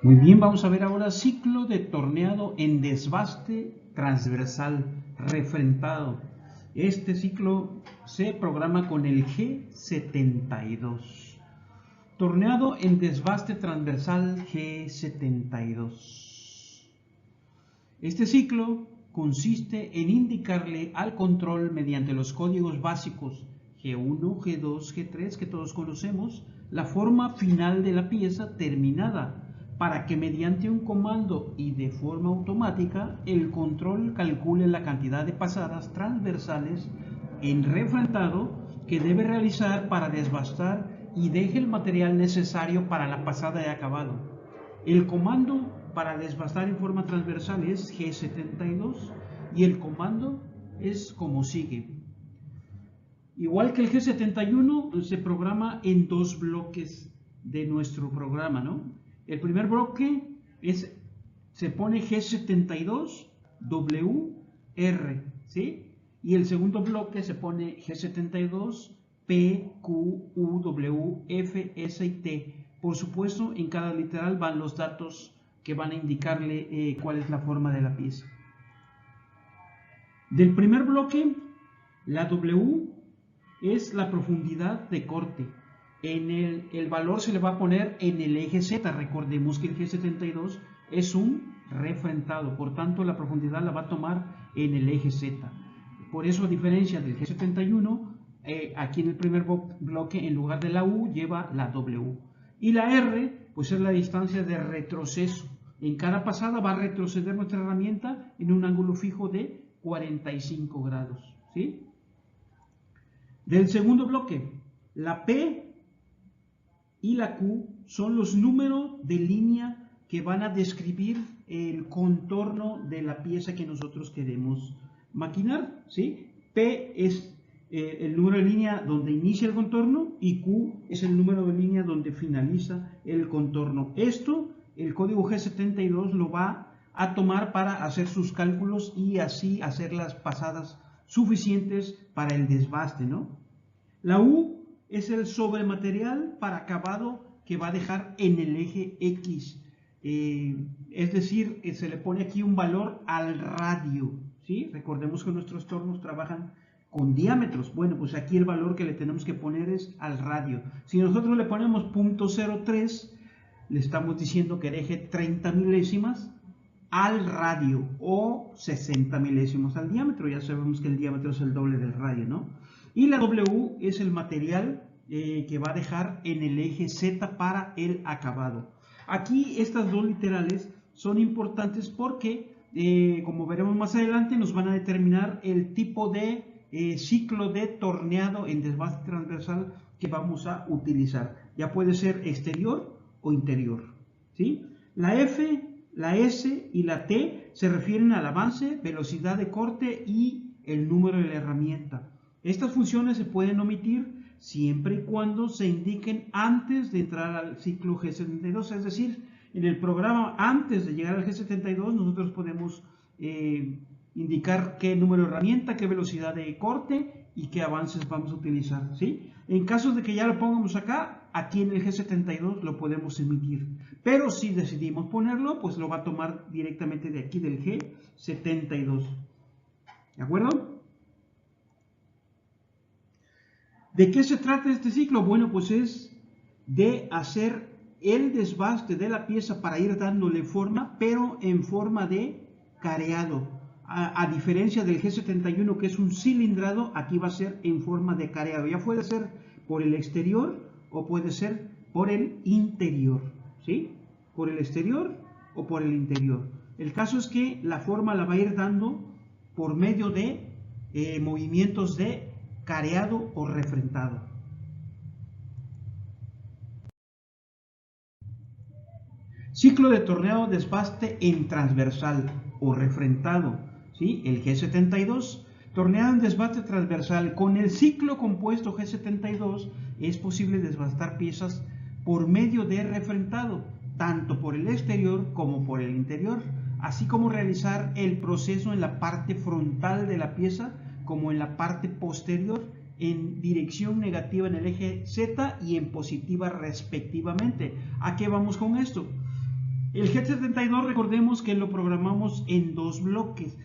Muy bien, vamos a ver ahora ciclo de torneado en desbaste transversal refrentado. Este ciclo se programa con el G72. Torneado en desbaste transversal G72. Este ciclo consiste en indicarle al control mediante los códigos básicos G1, G2, G3 que todos conocemos, la forma final de la pieza terminada, para que mediante un comando y de forma automática el control calcule la cantidad de pasadas transversales en refrentado que debe realizar para desbastar y deje el material necesario para la pasada de acabado. El comando para desbastar en forma transversal es G72 y el comando es como sigue. Igual que el G71, se programa en dos bloques de nuestro programa, ¿no? El primer bloque se pone G72WR, ¿sí? Y el segundo bloque se pone G72PQUWF, S y T. Por supuesto, en cada literal van los datos que van a indicarle cuál es la forma de la pieza. Del primer bloque, la W es la profundidad de corte. El valor se le va a poner en el eje Z. Recordemos que el G72 es un refrentado, por tanto la profundidad la va a tomar en el eje Z. Por eso, a diferencia del G71, aquí en el primer bloque, en lugar de la U, lleva la W. Y la R, pues es la distancia de retroceso. En cada pasada va a retroceder nuestra herramienta en un ángulo fijo de 45 grados, ¿sí? Del segundo bloque, la P y la Q son los números de línea que van a describir el contorno de la pieza que nosotros queremos maquinar, ¿sí? P es el número de línea donde inicia el contorno y Q es el número de línea donde finaliza el contorno. Esto, el código G72 lo va a tomar para hacer sus cálculos y así hacer las pasadas suficientes para el desbaste, ¿no? La U es el sobrematerial para acabado que va a dejar en el eje X. Es decir, se le pone aquí un valor al radio, ¿sí? Recordemos que nuestros tornos trabajan con diámetros. Bueno, pues aquí el valor que le tenemos que poner es al radio. Si nosotros le ponemos 0.03, le estamos diciendo que deje 30 milésimas al radio o 60 milésimos al diámetro. Ya sabemos que el diámetro es el doble del radio, ¿no? Y la W es el material que va a dejar en el eje Z para el acabado. Aquí estas dos literales son importantes porque, como veremos más adelante, nos van a determinar el tipo de ciclo de torneado en desbaste transversal que vamos a utilizar. Ya puede ser exterior o interior, ¿sí? La F, la S y la T se refieren al avance, velocidad de corte y el número de la herramienta. Estas funciones se pueden omitir siempre y cuando se indiquen antes de entrar al ciclo G72, es decir, en el programa antes de llegar al G72 nosotros podemos indicar qué número de herramienta, qué velocidad de corte y qué avances vamos a utilizar, ¿sí? En caso de que ya lo pongamos acá, aquí en el G72 lo podemos emitir, pero si decidimos ponerlo, pues lo va a tomar directamente de aquí del G72, ¿de acuerdo? ¿De qué se trata este ciclo? Bueno, pues es de hacer el desbaste de la pieza para ir dándole forma, pero en forma de careado. A diferencia del G71, que es un cilindrado, aquí va a ser en forma de careado. Ya puede ser por el exterior o puede ser por el interior, ¿sí? Por el exterior o por el interior. El caso es que la forma la va a ir dando por medio de movimientos de careado o refrentado. Ciclo de torneado desbaste en transversal o refrentado, ¿sí? El G72, torneado en desbaste transversal. Con el ciclo compuesto G72 es posible desbastar piezas por medio de refrentado, tanto por el exterior como por el interior, así como realizar el proceso en la parte frontal de la pieza como en la parte posterior, en dirección negativa en el eje Z y en positiva respectivamente. ¿A qué vamos con esto? El G72 recordemos que lo programamos en dos bloques.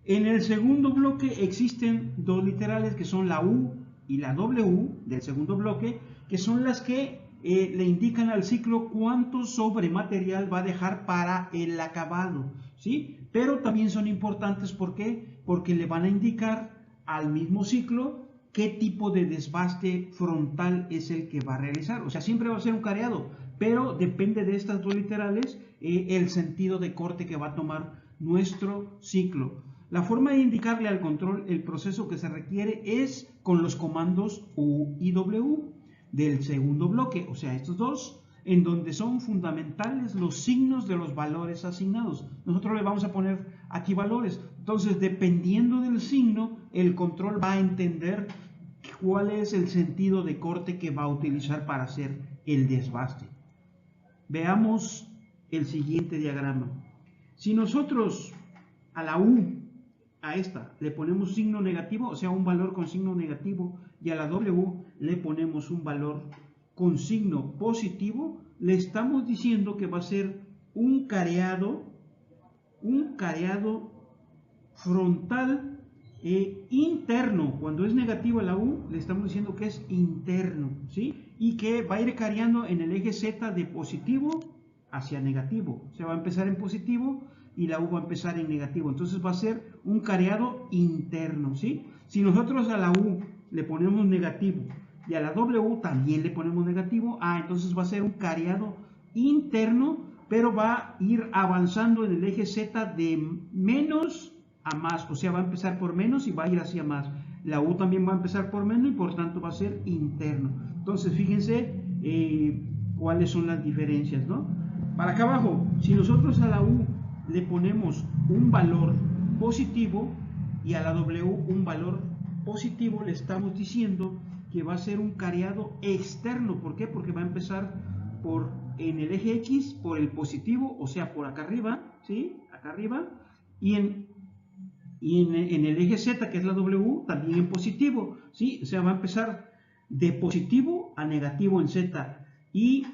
En el segundo bloque existen dos literales que son la U y la W del segundo bloque, que son las que le indican al ciclo cuánto sobrematerial va a dejar para el acabado, ¿sí? Pero también son importantes, ¿por qué? Porque le van a indicar al mismo ciclo qué tipo de desbaste frontal es el que va a realizar. O sea, siempre va a ser un careado, pero depende de estas dos literales el sentido de corte que va a tomar nuestro ciclo. La forma de indicarle al control el proceso que se requiere es con los comandos U y W del segundo bloque, o sea, estos dos, en donde son fundamentales los signos de los valores asignados. Nosotros le vamos a poner aquí valores. Entonces, dependiendo del signo, el control va a entender cuál es el sentido de corte que va a utilizar para hacer el desbaste. Veamos el siguiente diagrama. Si nosotros a la U, a esta, le ponemos signo negativo, o sea, un valor con signo negativo, y a la W le ponemos un valor con signo positivo, le estamos diciendo que va a ser un careado frontal interno. Cuando es negativo la U, le estamos diciendo que es interno, ¿sí? Y que va a ir careando en el eje Z de positivo hacia negativo. O sea, va a empezar en positivo y la U va a empezar en negativo. Entonces va a ser un careado interno, ¿sí? Si nosotros a la U le ponemos negativo y a la W también le ponemos negativo, entonces va a ser un careado interno, pero va a ir avanzando en el eje Z de menos a más, o sea, va a empezar por menos y va a ir hacia más. La U también va a empezar por menos y por tanto va a ser interno. Entonces, fíjense cuáles son las diferencias, ¿no? Para acá abajo, si nosotros a la U le ponemos un valor positivo y a la W un valor positivo, le estamos diciendo que va a ser un careado externo. ¿Por qué? Porque va a empezar en el eje X por el positivo, o sea, por acá arriba, ¿sí? Acá arriba, y en el eje Z, que es la W, también en positivo, ¿sí? O sea, va a empezar de positivo a negativo en Z, y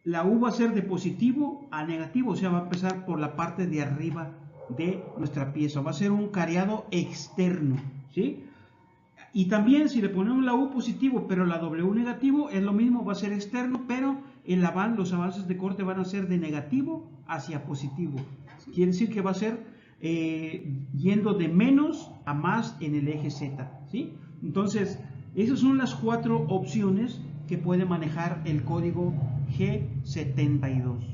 la U va a ser de positivo a negativo, o sea, va a empezar por la parte de arriba de nuestra pieza, va a ser un careado externo, ¿sí? Y también si le ponemos la U positivo pero la W negativo, es lo mismo, va a ser externo, pero los avances de corte van a ser de negativo hacia positivo. Quiere decir que va a ser yendo de menos a más en el eje Z, ¿sí? Entonces, esas son las cuatro opciones que puede manejar el código G72.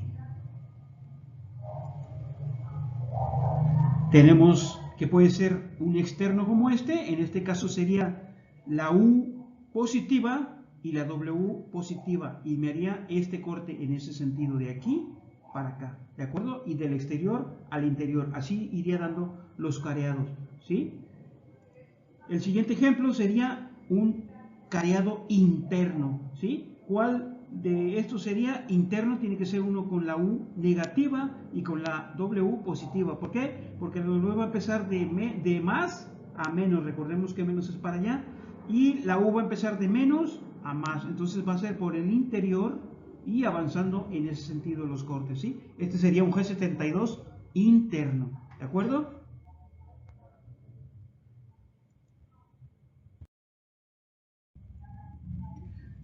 Tenemos que puede ser un externo como en este caso sería la U positiva y la W positiva, y me haría este corte en ese sentido de aquí para acá, ¿de acuerdo? Y del exterior al interior, así iría dando los careados, ¿sí? El siguiente ejemplo sería un careado interno, ¿sí? ¿Cuál de estos sería interno? Tiene que ser uno con la U negativa y con la W positiva. ¿Por qué? Porque la W va a empezar de más a menos, recordemos que menos es para allá, y la U va a empezar de menos a más, entonces va a ser por el interior y avanzando en ese sentido los cortes, ¿sí? Este sería un G72 interno, ¿de acuerdo?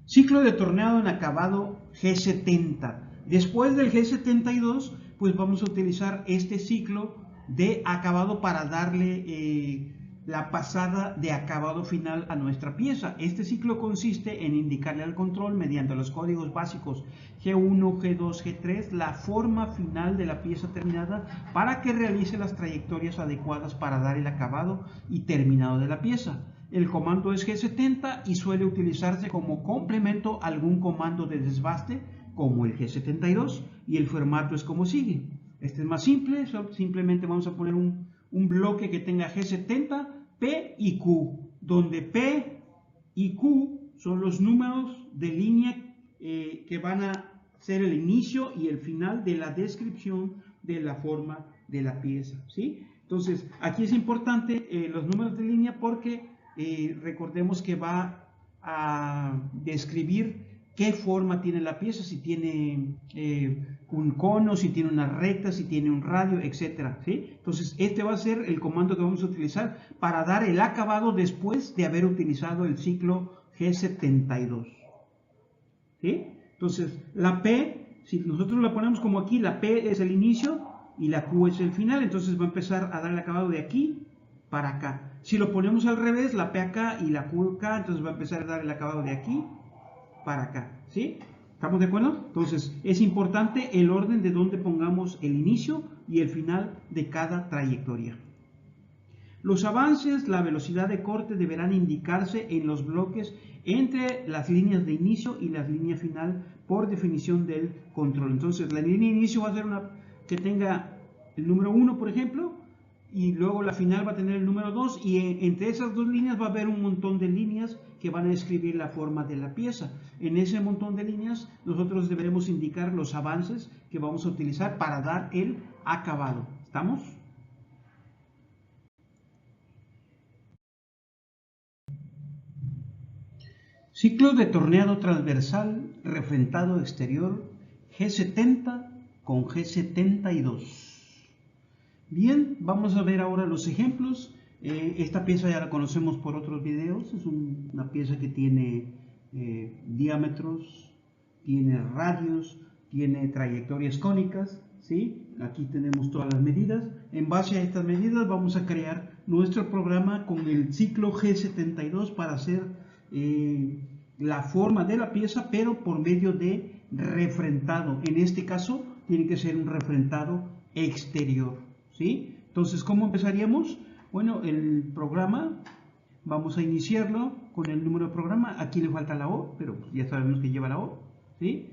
Ciclo de torneado en acabado G70. Después del G72, pues vamos a utilizar este ciclo de acabado para darle la pasada de acabado final a nuestra pieza. Este ciclo consiste en indicarle al control mediante los códigos básicos G1, G2, G3 la forma final de la pieza terminada para que realice las trayectorias adecuadas para dar el acabado y terminado de la pieza. El comando es G70 y suele utilizarse como complemento a algún comando de desbaste como el G72, y el formato es como sigue. Este es más simple, simplemente vamos a poner un bloque que tenga G70, P y Q, donde P y Q son los números de línea que van a ser el inicio y el final de la descripción de la forma de la pieza, ¿sí? Entonces, aquí es importante los números de línea porque recordemos que va a describir qué forma tiene la pieza, si tiene un cono, si tiene una recta, si tiene un radio, etcétera, ¿sí? Entonces, este va a ser el comando que vamos a utilizar para dar el acabado después de haber utilizado el ciclo G72, ¿sí? Entonces, la P, si nosotros la ponemos como aquí, la P es el inicio y la Q es el final, entonces va a empezar a dar el acabado de aquí para acá. Si lo ponemos al revés, la P acá y la Q acá, entonces va a empezar a dar el acabado de aquí para acá, ¿sí? ¿Estamos de acuerdo? Entonces, es importante el orden de donde pongamos el inicio y el final de cada trayectoria. Los avances, la velocidad de corte deberán indicarse en los bloques entre las líneas de inicio y las líneas final por definición del control. Entonces, la línea de inicio va a ser una que tenga el número 1, por ejemplo, y luego la final va a tener el número 2, y entre esas dos líneas va a haber un montón de líneas que van a describir la forma de la pieza. En ese montón de líneas nosotros deberemos indicar los avances que vamos a utilizar para dar el acabado. ¿Estamos? Ciclo de torneado transversal refrentado exterior G70 con G72. Bien, vamos a ver ahora los ejemplos. Esta pieza ya la conocemos por otros videos. Es una pieza que tiene diámetros, tiene radios, tiene trayectorias cónicas, ¿sí? Aquí tenemos todas las medidas. En base a estas medidas vamos a crear nuestro programa con el ciclo G72 para hacer la forma de la pieza, pero por medio de refrentado. En este caso tiene que ser un refrentado exterior, ¿sí? Entonces, ¿cómo empezaríamos? Bueno, el programa vamos a iniciarlo con el número de programa. Aquí le falta la O, pero ya sabemos que lleva la O, ¿sí?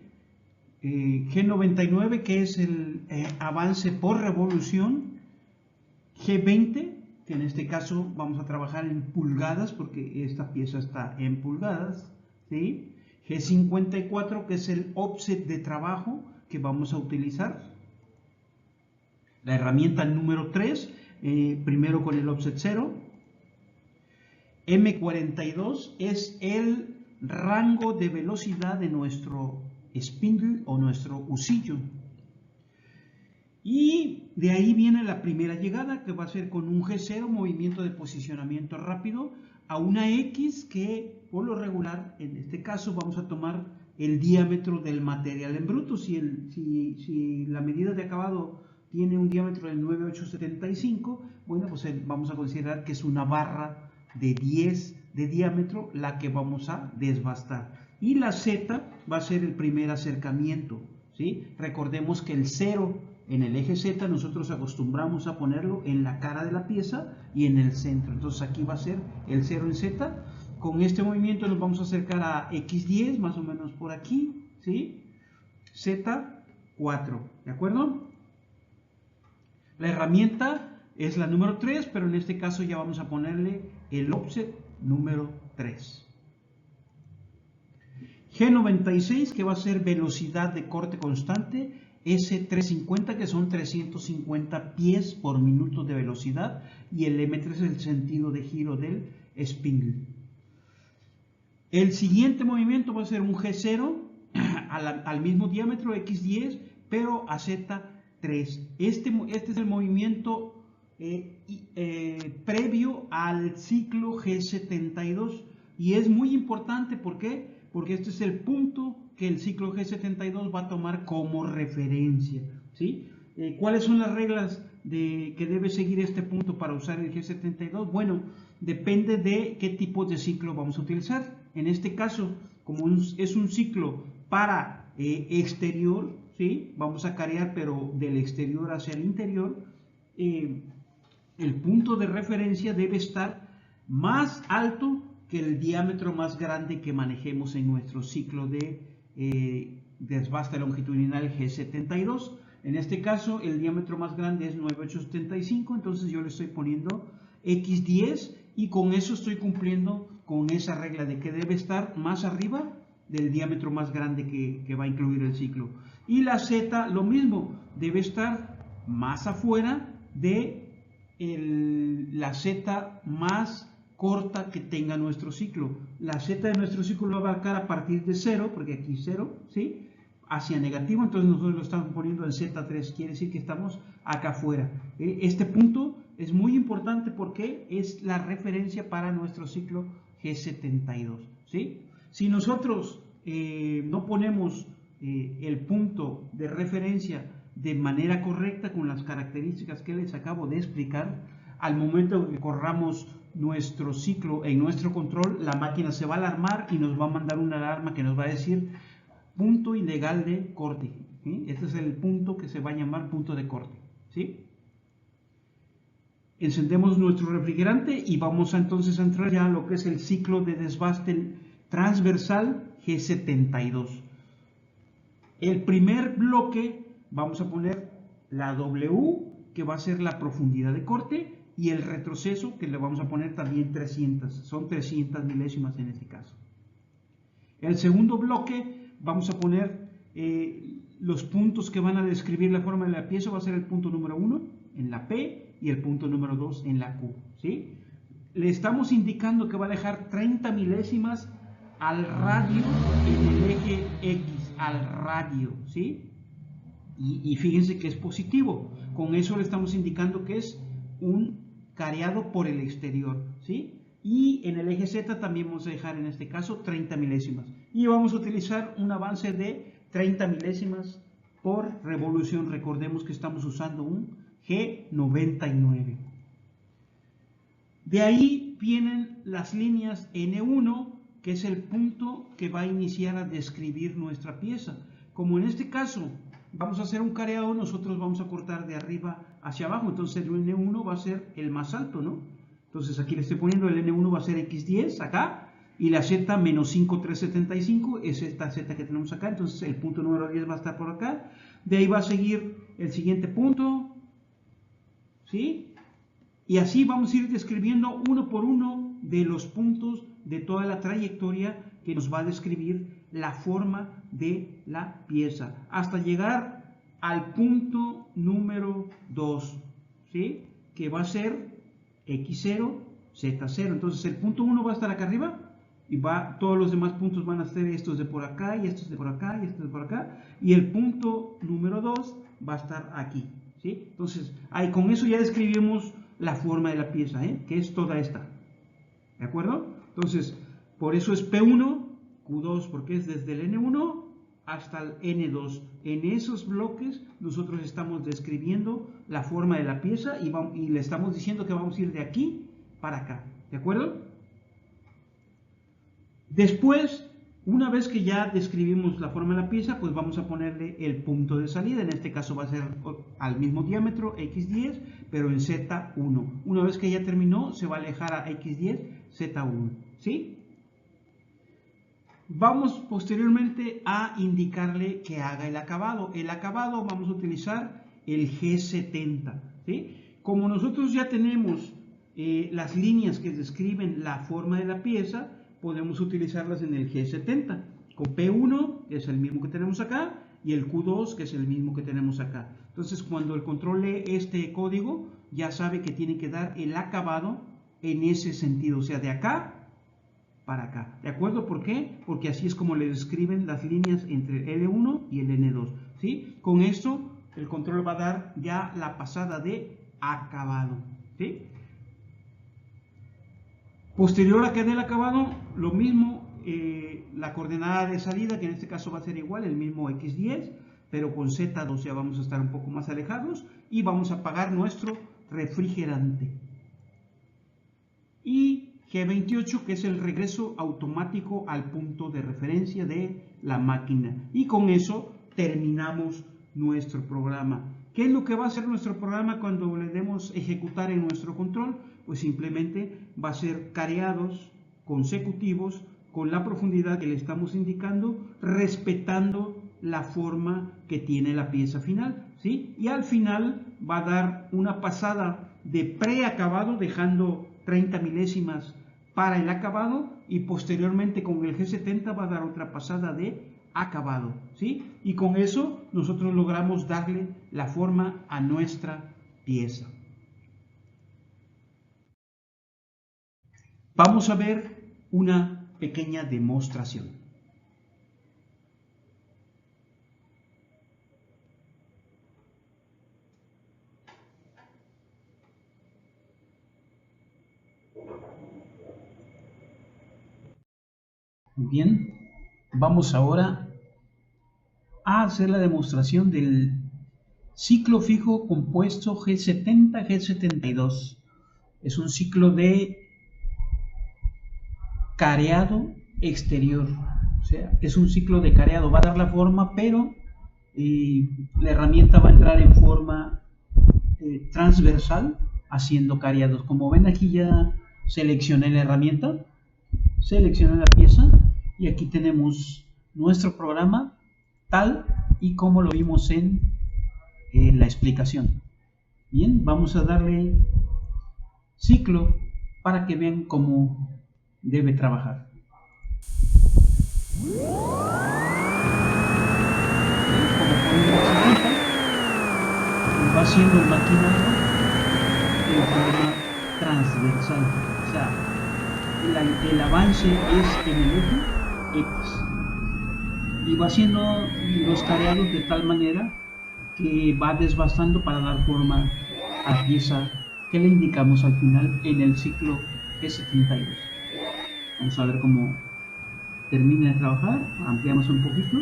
G99, que es el avance por revolución. G20, que en este caso vamos a trabajar en pulgadas, porque esta pieza está en pulgadas, ¿sí? G54, que es el offset de trabajo que vamos a utilizar. La herramienta número 3, primero con el offset 0. M42 es el rango de velocidad de nuestro spindle o nuestro husillo. Y de ahí viene la primera llegada, que va a ser con un G0, movimiento de posicionamiento rápido, a una X que por lo regular, en este caso, vamos a tomar el diámetro del material en bruto. Si la medida de acabado tiene un diámetro de 9,875, bueno, pues vamos a considerar que es una barra de 10 de diámetro la que vamos a desbastar. Y la Z va a ser el primer acercamiento, ¿sí? Recordemos que el 0 en el eje Z nosotros acostumbramos a ponerlo en la cara de la pieza y en el centro. Entonces aquí va a ser el 0 en Z. Con este movimiento nos vamos a acercar a X10, más o menos por aquí, ¿sí? Z4, ¿de acuerdo? La herramienta es la número 3, pero en este caso ya vamos a ponerle el offset número 3. G96, que va a ser velocidad de corte constante. S350, que son 350 pies por minuto de velocidad. Y el M3 es el sentido de giro del spindle. El siguiente movimiento va a ser un G0 al mismo diámetro, X10, pero a Z3. Este es el movimiento previo al ciclo G72 y es muy importante. ¿Por qué? Porque este es el punto que el ciclo G72 va a tomar como referencia, ¿sí? ¿Cuáles son las reglas que debe seguir este punto para usar el G72? Bueno, depende de qué tipo de ciclo vamos a utilizar. En este caso, como es un ciclo para exterior, ¿sí? Vamos a carear, pero del exterior hacia el interior. El punto de referencia debe estar más alto que el diámetro más grande que manejemos en nuestro ciclo de desbaste longitudinal G72. En este caso, el diámetro más grande es 9,875, entonces yo le estoy poniendo X10 y con eso estoy cumpliendo con esa regla de que debe estar más arriba del diámetro más grande que va a incluir el ciclo. Y la Z, lo mismo, debe estar más afuera de la Z más corta que tenga nuestro ciclo. La Z de nuestro ciclo lo va a abarcar a partir de 0, porque aquí 0, ¿sí? hacia negativo, entonces nosotros lo estamos poniendo en Z3, quiere decir que estamos acá afuera. Este punto es muy importante porque es la referencia para nuestro ciclo G72, ¿sí? Si nosotros no ponemos el punto de referencia de manera correcta con las características que les acabo de explicar, al momento que corramos nuestro ciclo en nuestro control, la máquina se va a alarmar y nos va a mandar una alarma que nos va a decir punto ilegal de corte, ¿sí? Este es el punto que se va a llamar punto de corte, ¿sí? Encendemos nuestro refrigerante y vamos entonces a entrar ya a lo que es el ciclo de desbaste transversal G72. El primer bloque vamos a poner la W, que va a ser la profundidad de corte, y el retroceso, que le vamos a poner también 300, son 300 milésimas en este caso. El segundo bloque vamos a poner los puntos que van a describir la forma de la pieza, va a ser el punto número 1 en la P y el punto número 2 en la Q, ¿sí? Le estamos indicando que va a dejar 30 milésimas al radio en el eje X, al radio, ¿sí? Y fíjense que es positivo, con eso le estamos indicando que es un careado por el exterior, ¿sí? Y en el eje Z también vamos a dejar en este caso 30 milésimas. Y vamos a utilizar un avance de 30 milésimas por revolución. Recordemos que estamos usando un G99. De ahí vienen las líneas N1, que es el punto que va a iniciar a describir nuestra pieza. Como en este caso vamos a hacer un careado, nosotros vamos a cortar de arriba hacia abajo, entonces el N1 va a ser el más alto, ¿no? Entonces aquí le estoy poniendo el N1 va a ser X10 acá, y la Z menos 5375 es esta Z que tenemos acá, entonces el punto número 10 va a estar por acá. De ahí va a seguir el siguiente punto, ¿sí? Y así vamos a ir describiendo uno por uno de los puntos de toda la trayectoria que nos va a describir la forma de la pieza, hasta llegar al punto número 2, ¿sí? Que va a ser X0, Z0. Entonces el punto 1 va a estar acá arriba y todos los demás puntos van a ser estos de por acá y estos de por acá y estos de por acá, y el punto número 2 va a estar aquí, ¿sí? Entonces ahí con eso ya describimos la forma de la pieza, que es toda esta, ¿de acuerdo? Entonces por eso es P1, Q2, porque es desde el N1 hasta el N2. En esos bloques nosotros estamos describiendo la forma de la pieza y le estamos diciendo que vamos a ir de aquí para acá, ¿de acuerdo? Después, una vez que ya describimos la forma de la pieza, pues vamos a ponerle el punto de salida. En este caso va a ser al mismo diámetro, X10, pero en Z1. Una vez que ya terminó, se va a alejar a X10, Z1, ¿sí? Vamos posteriormente a indicarle que haga el acabado. El acabado vamos a utilizar el G70, ¿sí? Como nosotros ya tenemos las líneas que describen la forma de la pieza, podemos utilizarlas en el G70, con P1, que es el mismo que tenemos acá, y el Q2, que es el mismo que tenemos acá. Entonces, cuando el control lee este código, ya sabe que tiene que dar el acabado en ese sentido, o sea, de acá para acá, ¿de acuerdo? ¿Por qué? Porque así es como le describen las líneas entre el L1 y el N2, ¿sí? Con esto, el control va a dar ya la pasada de acabado, ¿sí? Posterior a que dé el acabado, lo mismo, la coordenada de salida, que en este caso va a ser igual, el mismo X10, pero con Z2 ya vamos a estar un poco más alejados, y vamos a apagar nuestro refrigerante. Y G28, que es el regreso automático al punto de referencia de la máquina. Y con eso terminamos nuestro programa. ¿Qué es lo que va a hacer nuestro programa cuando le demos ejecutar en nuestro control? Pues simplemente va a ser careados consecutivos con la profundidad que le estamos indicando, respetando la forma que tiene la pieza final, ¿sí? Y al final va a dar una pasada de preacabado, dejando 30 milésimas para el acabado, y posteriormente con el G70 va a dar otra pasada de acabado, ¿sí? Y con eso nosotros logramos darle la forma a nuestra pieza. Vamos a ver una pequeña demostración. Bien, vamos ahora a hacer la demostración del ciclo fijo compuesto G70-G72. Es un ciclo de careado exterior, o sea, es un ciclo de careado, va a dar la forma, pero la herramienta va a entrar en forma transversal haciendo careados. Como ven, aquí ya seleccioné la herramienta, seleccioné la pieza y aquí tenemos nuestro programa tal y como lo vimos en la explicación. Bien, vamos a darle ciclo para que vean cómo debe trabajar. Va haciendo el maquinado en forma transversal, o sea, el avance es en el eje X y va haciendo los careados de tal manera que va desbastando para dar forma a la pieza que le indicamos al final en el ciclo G72. Vamos a ver cómo termina de trabajar, ampliamos un poquito,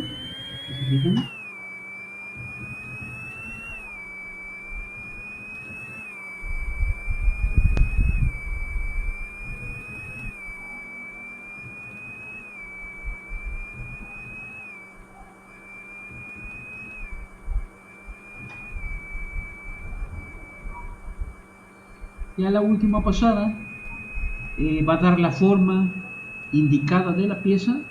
ya la última pasada va a dar la forma indicada de la pieza,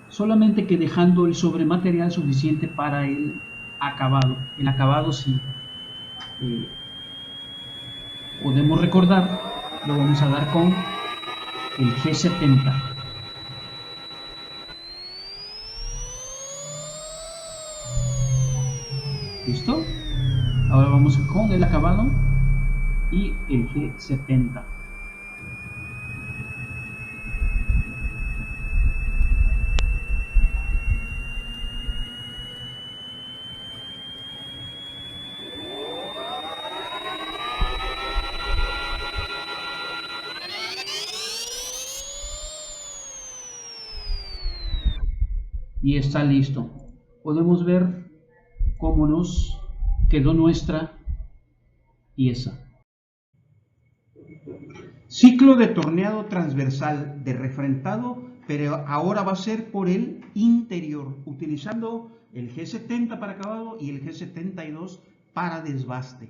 solamente que dejando el sobrematerial suficiente para el acabado. El acabado, si podemos recordar, lo vamos a dar con el G70. ¿Listo? Ahora vamos con el acabado y el G70. Y está listo. Podemos ver cómo nos quedó nuestra pieza. Ciclo de torneado transversal de refrentado, pero ahora va a ser por el interior, utilizando el G70 para acabado y el G72 para desbaste.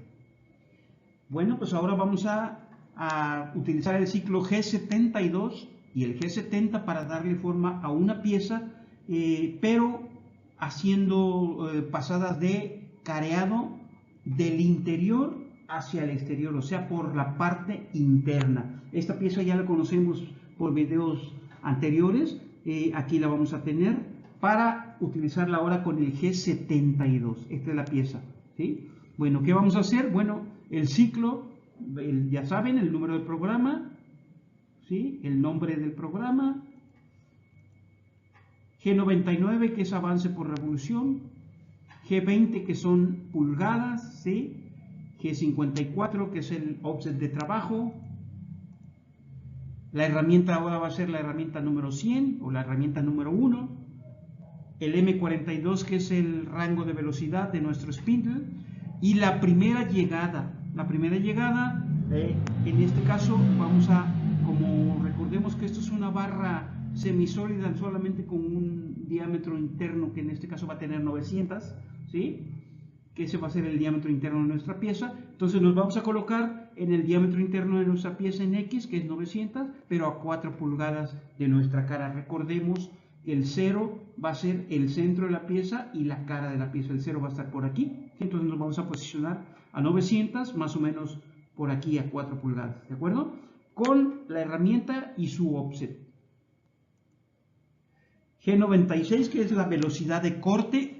Bueno, pues ahora vamos a utilizar el ciclo G72 y el G70 para darle forma a una pieza, pero haciendo pasadas de careado del interior hacia el exterior, o sea, por la parte interna. Esta pieza ya la conocemos por videos anteriores, aquí la vamos a tener para utilizarla ahora con el G72. Esta es la pieza, ¿sí? Bueno, ¿qué vamos a hacer? Bueno, el ciclo, ya saben, el número del programa, ¿sí? El nombre del programa, G99 que es avance por revolución, G20 que son pulgadas, ¿sí? G54 que es el offset de trabajo. La herramienta ahora va a ser la herramienta número 100 o la herramienta número 1. El M42 que es el rango de velocidad de nuestro spindle. Y la primera llegada. La primera llegada, en este caso vamos a, como recordemos que esto es una barra semisólida solamente con un diámetro interno que en este caso va a tener 900, ¿sí? Que ese va a ser el diámetro interno de nuestra pieza. Entonces nos vamos a colocar en el diámetro interno de nuestra pieza en X, que es 900, pero a 4 pulgadas de nuestra cara. Recordemos que el 0 va a ser el centro de la pieza y la cara de la pieza. El 0 va a estar por aquí. Entonces nos vamos a posicionar a 900, más o menos por aquí a 4 pulgadas. ¿De acuerdo? Con la herramienta y su offset. G96, que es la velocidad de corte.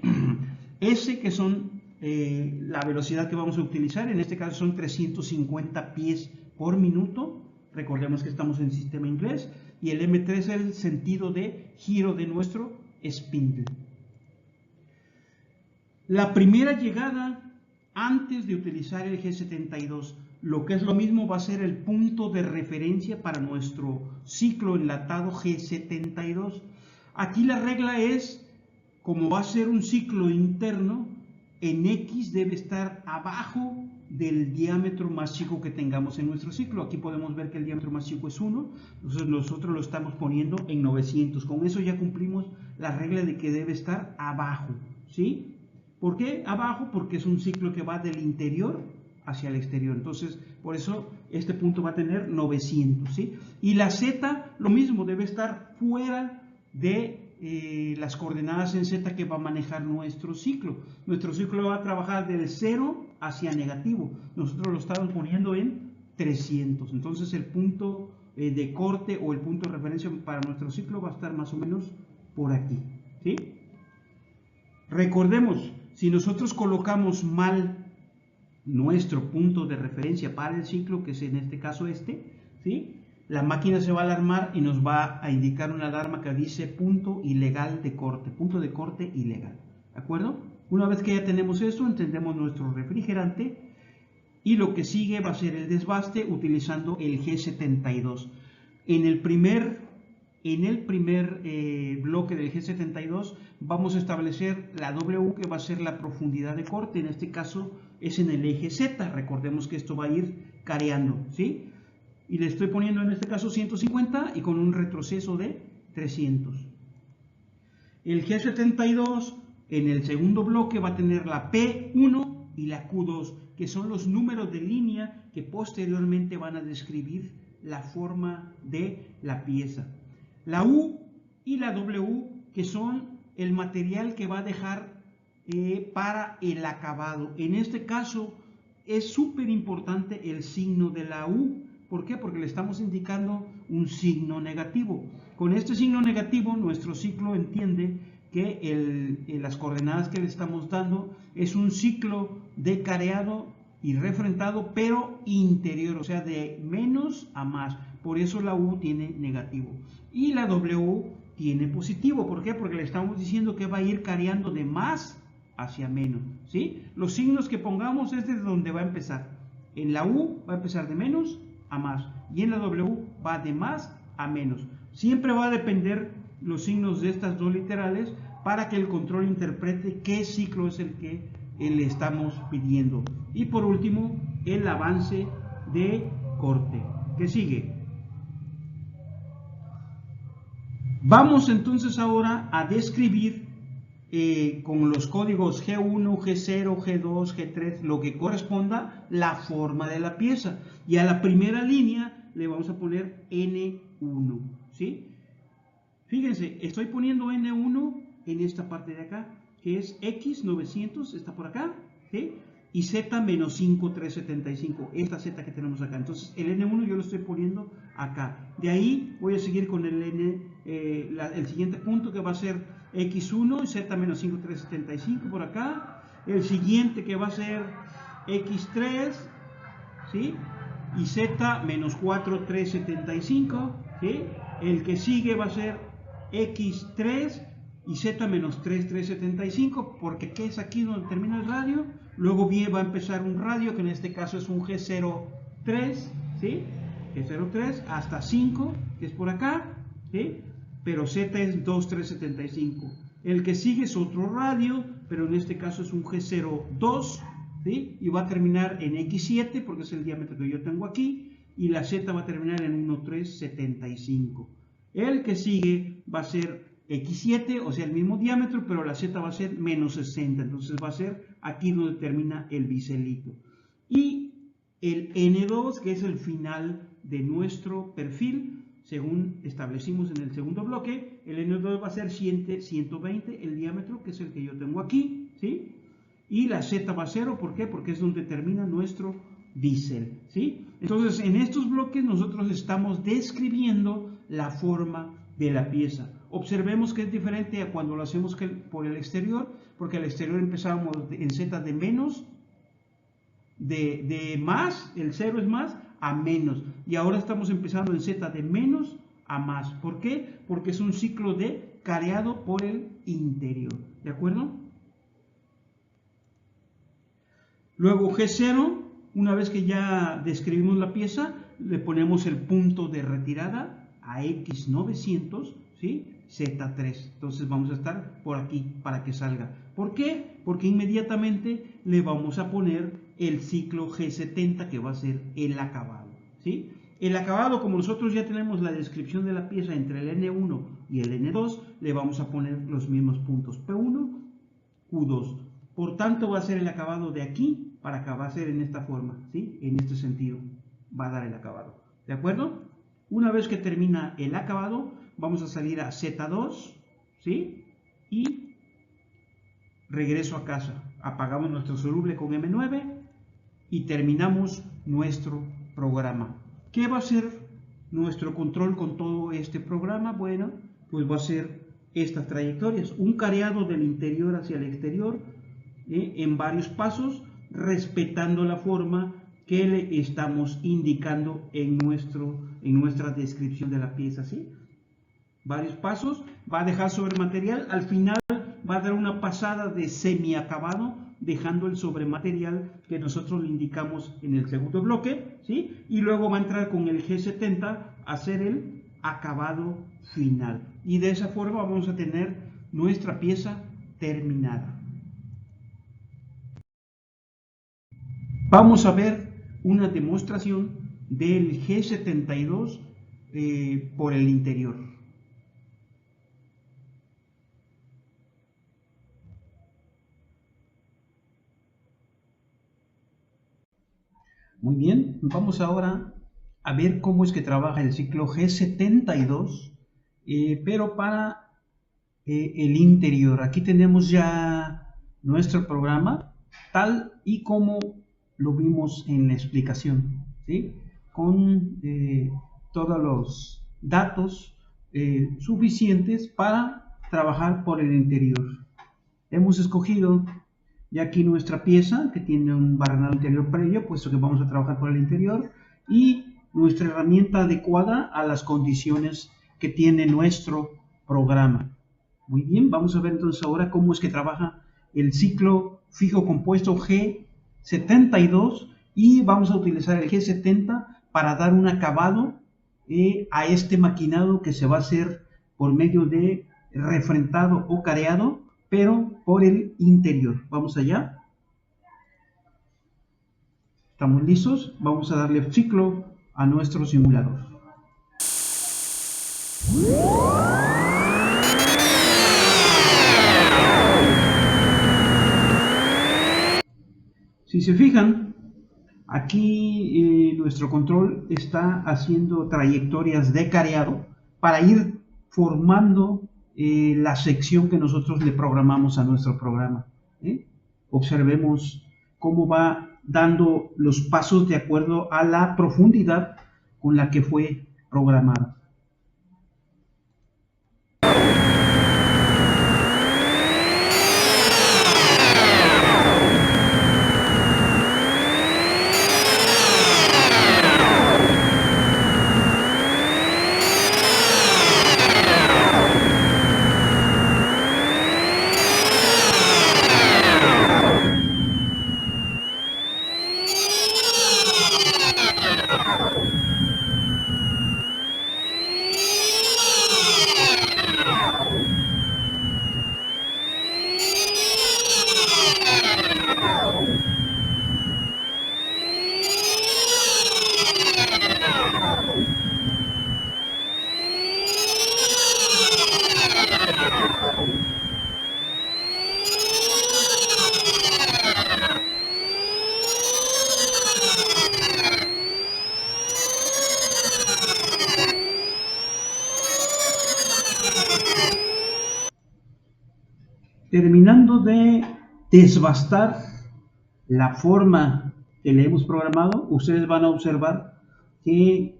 S, que son la velocidad que vamos a utilizar, en este caso son 350 pies por minuto, recordemos que estamos en sistema inglés, y el M3 es el sentido de giro de nuestro spindle. La primera llegada antes de utilizar el G72, lo que es lo mismo va a ser el punto de referencia para nuestro ciclo enlatado G72. Aquí la regla es, como va a ser un ciclo interno, en X debe estar abajo del diámetro más chico que tengamos en nuestro ciclo. Aquí podemos ver que el diámetro más chico es 1, entonces nosotros lo estamos poniendo en 900. Con eso ya cumplimos la regla de que debe estar abajo, ¿sí? ¿Por qué abajo? Porque es un ciclo que va del interior hacia el exterior. Entonces, por eso este punto va a tener 900, ¿sí? Y la Z, lo mismo, debe estar fuera de las coordenadas en Z que va a manejar nuestro ciclo. Nuestro ciclo va a trabajar del 0 hacia negativo. Nosotros lo estamos poniendo en 300. Entonces, el punto de corte o el punto de referencia para nuestro ciclo va a estar más o menos por aquí, ¿sí? Recordemos, si nosotros colocamos mal nuestro punto de referencia para el ciclo, que es en este caso ¿sí? La máquina se va a alarmar y nos va a indicar una alarma que dice punto ilegal de corte, punto de corte ilegal, ¿de acuerdo? Una vez que ya tenemos eso, encendemos nuestro refrigerante y lo que sigue va a ser el desbaste utilizando el G72. En el primer bloque del G72 vamos a establecer la W, que va a ser la profundidad de corte. En este caso es en el eje Z. Recordemos que esto va a ir careando, ¿sí? Y le estoy poniendo en este caso 150 y con un retroceso de 300. El G72 en el segundo bloque va a tener la P1 y la Q2, que son los números de línea que posteriormente van a describir la forma de la pieza. La U y la W, que son el material que va a dejar para el acabado. En este caso es súper importante el signo de la U. ¿Por qué? Porque le estamos indicando un signo negativo. Con este signo negativo nuestro ciclo entiende que las coordenadas que le estamos dando es un ciclo de careado y refrentado, pero interior, o sea, de menos a más. Por eso la U tiene negativo. Y la W tiene positivo. ¿Por qué? Porque le estamos diciendo que va a ir careando de más hacia menos, ¿sí? Los signos que pongamos es desde donde va a empezar. En la U va a empezar de menos a más. Y en la W va de más a menos. Siempre va a depender los signos de estas dos literales para que el control interprete qué ciclo es el que le estamos pidiendo. Y por último, el avance de corte. ¿Qué sigue? Vamos entonces ahora a describir con los códigos G1, G0, G2, G3, lo que corresponda la forma de la pieza. Y a la primera línea le vamos a poner N1, ¿sí? Fíjense, estoy poniendo N1 en esta parte de acá, que es X900, está por acá, ¿sí? Y Z-5375, esta Z que tenemos acá. Entonces el N1 yo lo estoy poniendo acá. De ahí voy a seguir con el siguiente punto, que va a ser X1 y Z-5375 por acá. El siguiente que va a ser X3, ¿sí? Y Z-4375, ¿sí? El que sigue va a ser X3 y Z-3375, porque ¿qué es aquí donde termina el radio? Luego va a empezar un radio, que en este caso es un G03, ¿sí? G03 hasta 5, que es por acá, ¿sí? Pero Z es 2375. El que sigue es otro radio, pero en este caso es un G02, ¿sí? Y va a terminar en X7, porque es el diámetro que yo tengo aquí, y la Z va a terminar en 1375. El que sigue va a ser X7, o sea, el mismo diámetro, pero la Z va a ser menos 60, entonces va a ser aquí donde termina el biselito. Y el N2, que es el final de nuestro perfil, según establecimos en el segundo bloque, el N2 va a ser 120, el diámetro, que es el que yo tengo aquí, ¿sí? Y la Z va a 0, ¿por qué? Porque es donde termina nuestro bisel, ¿sí? Entonces, en estos bloques nosotros estamos describiendo la forma de la pieza. Observemos que es diferente a cuando lo hacemos por el exterior, porque al exterior empezábamos en Z de menos, de más, el 0 es más, a menos. Y ahora estamos empezando en Z de menos a más. ¿Por qué? Porque es un ciclo de careado por el interior. ¿De acuerdo? Luego G0 una vez que ya describimos la pieza, le ponemos el punto de retirada a X900, ¿sí? Z3. Entonces vamos a estar por aquí para que salga. ¿Por qué? Porque inmediatamente le vamos a poner el ciclo G70, que va a ser el acabado, ¿sí? El acabado, como nosotros ya tenemos la descripción de la pieza entre el N1 y el N2, le vamos a poner los mismos puntos P1, Q2. Por tanto, va a ser el acabado de aquí para acá, va a ser en esta forma, ¿sí? En este sentido va a dar el acabado, ¿de acuerdo? Una vez que termina el acabado, vamos a salir a Z2, ¿sí? Y regreso a casa. Apagamos nuestro soluble con M9 y terminamos nuestro programa. ¿Qué va a ser nuestro control con todo este programa? Bueno, pues va a ser estas trayectorias. Un careado del interior hacia el exterior en varios pasos, respetando la forma que le estamos indicando en nuestra descripción de la pieza, ¿sí? Varios pasos, va a dejar sobre material, al final va a dar una pasada de semiacabado, dejando el sobrematerial que nosotros le indicamos en el segundo bloque, ¿sí? Y luego va a entrar con el G70 a hacer el acabado final. Y de esa forma vamos a tener nuestra pieza terminada. Vamos a ver una demostración del G72 por el interior. Muy bien, vamos ahora a ver cómo es que trabaja el ciclo G72, pero para el interior. Aquí tenemos ya nuestro programa, tal y como lo vimos en la explicación, ¿sí? Con todos los datos suficientes para trabajar por el interior. Hemos escogido ya aquí nuestra pieza, que tiene un barrenado interior previo, puesto que vamos a trabajar por el interior, y nuestra herramienta adecuada a las condiciones que tiene nuestro programa. Muy bien, vamos a ver entonces ahora cómo es que trabaja el ciclo fijo compuesto G72 y vamos a utilizar el G70 para dar un acabado a este maquinado que se va a hacer por medio de refrentado o careado, pero por el interior. Vamos allá. Estamos listos. Vamos a darle ciclo a nuestro simulador. Si se fijan, aquí nuestro control está haciendo trayectorias de careado para ir formando la sección que nosotros le programamos a nuestro programa. Observemos cómo va dando los pasos de acuerdo a la profundidad con la que fue programado. Terminando de desbastar la forma que le hemos programado, ustedes van a observar que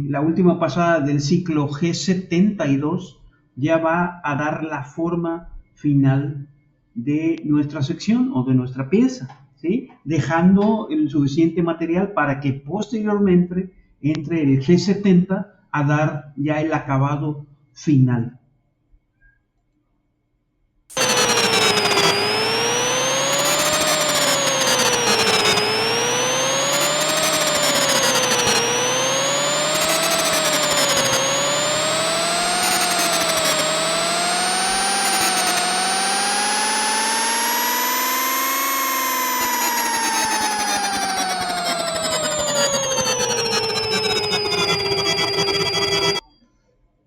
la última pasada del ciclo G72 ya va a dar la forma final de nuestra sección o de nuestra pieza, ¿sí? Dejando el suficiente material para que posteriormente entre el G70 a dar ya el acabado final.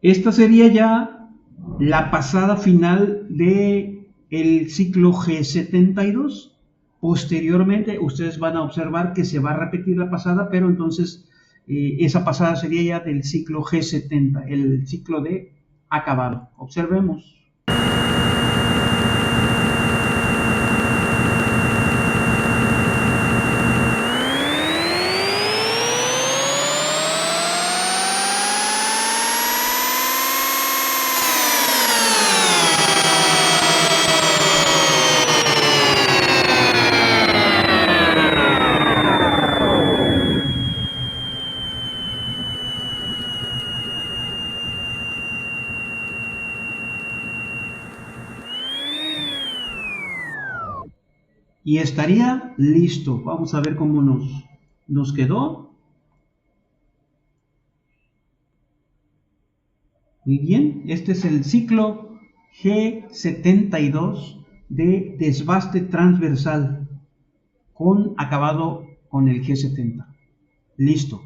Esta sería ya la pasada final de el ciclo G72. Posteriormente ustedes van a observar que se va a repetir la pasada, pero entonces esa pasada sería ya del ciclo G70, el ciclo de acabado. Observemos. Y estaría listo. Vamos a ver cómo nos quedó. Muy bien, este es el ciclo G72 de desbaste transversal con acabado con el G70. Listo.